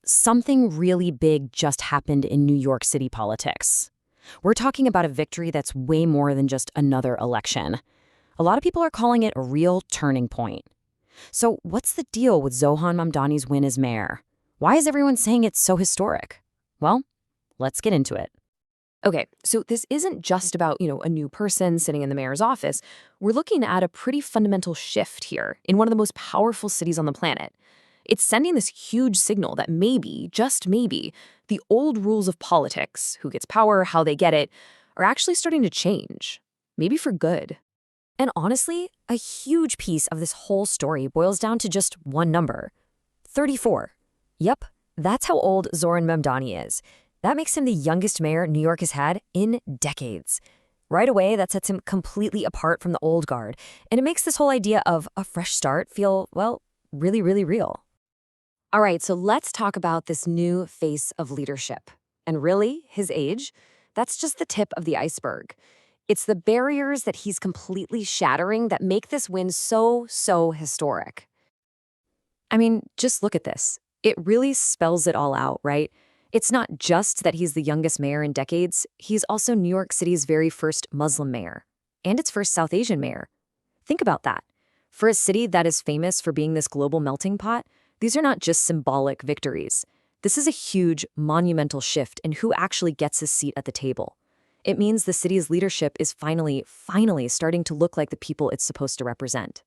something really big just happened in New York City politics. We're talking about a victory that's way more than just another election. A lot of people are calling it a real turning point. So what's the deal with Zohran Mamdani's win as mayor? Why is everyone saying it's so historic? Well, let's get into it. Okay, so this isn't just about, a new person sitting in the mayor's office. We're looking at a pretty fundamental shift here in one of the most powerful cities on the planet. It's sending this huge signal that maybe, just maybe, the old rules of politics, who gets power, how they get it, are actually starting to change. Maybe for good. And honestly, a huge piece of this whole story boils down to just one number: 34. Yep, that's how old Zohran Mamdani is. That makes him the youngest mayor New York has had in decades. Right away, that sets him completely apart from the old guard, and it makes this whole idea of a fresh start feel, well, really, really real. All right, so let's talk about this new face of leadership. And really, his age, that's just the tip of the iceberg. It's the barriers that he's completely shattering that make this win so historic. I mean, just look at this. It really spells it all out, right? It's not just that he's the youngest mayor in decades, he's also New York City's very first Muslim mayor, and its first South Asian mayor. Think about that. For a city that is famous for being this global melting pot, these are not just symbolic victories. This is a huge, monumental shift in who actually gets his seat at the table. It means the city's leadership is finally starting to look like the people it's supposed to represent.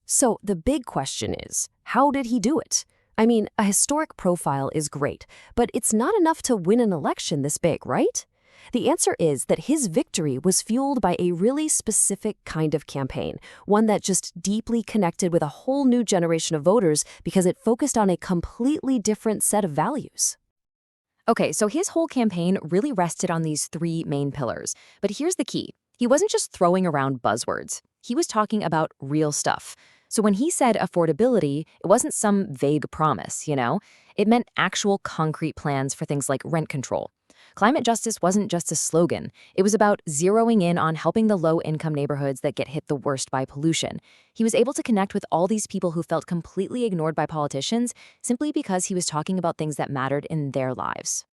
So the big question is, how did he do it? I mean, a historic profile is great, but it's not enough to win an election this big, right? The answer is that his victory was fueled by a really specific kind of campaign, one that just deeply connected with a whole new generation of voters because it focused on a completely different set of values. Okay, so his whole campaign really rested on these three main pillars. But here's the key. He wasn't just throwing around buzzwords. He was talking about real stuff. So when he said affordability, it wasn't some vague promise, It meant actual concrete plans for things like rent control. Climate justice wasn't just a slogan. It was about zeroing in on helping the low-income neighborhoods that get hit the worst by pollution. He was able to connect with all these people who felt completely ignored by politicians simply because he was talking about things that mattered in their lives.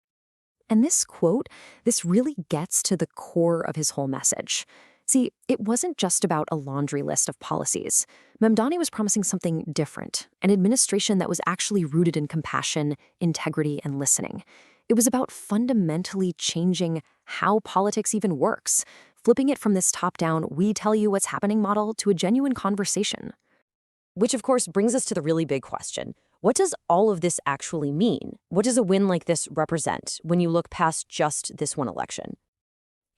And this quote, this really gets to the core of his whole message. See, it wasn't just about a laundry list of policies. Mamdani was promising something different, an administration that was actually rooted in compassion, integrity, and listening. It was about fundamentally changing how politics even works, flipping it from this top-down, we tell you what's happening model to a genuine conversation. Which, of course, brings us to the really big question. What does all of this actually mean? What does a win like this represent when you look past just this one election?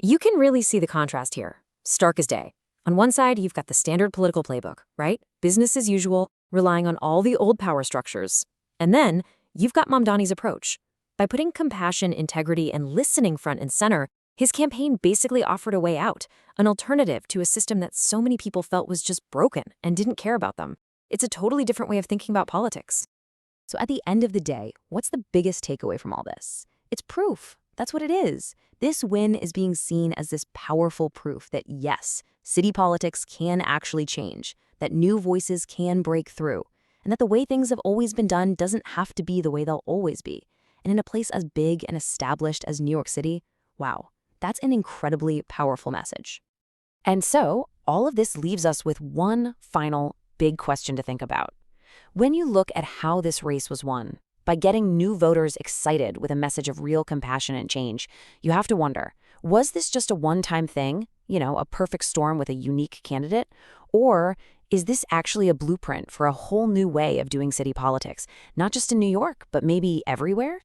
You can really see the contrast here. Stark as day. On one side, you've got the standard political playbook, right? Business as usual, relying on all the old power structures. And then you've got Mamdani's approach. By putting compassion, integrity, and listening front and center, his campaign basically offered a way out, an alternative to a system that so many people felt was just broken and didn't care about them. It's a totally different way of thinking about politics. So at the end of the day, what's the biggest takeaway from all this? It's proof. That's what it is. This win is being seen as this powerful proof that yes, city politics can actually change, that new voices can break through, and that the way things have always been done doesn't have to be the way they'll always be. And in a place as big and established as New York City, wow, that's an incredibly powerful message. And so, all of this leaves us with one final big question to think about. When you look at how this race was won, by getting new voters excited with a message of real compassion and change, you have to wonder, was this just a one-time thing, a perfect storm with a unique candidate? Or is this actually a blueprint for a whole new way of doing city politics, not just in New York, but maybe everywhere?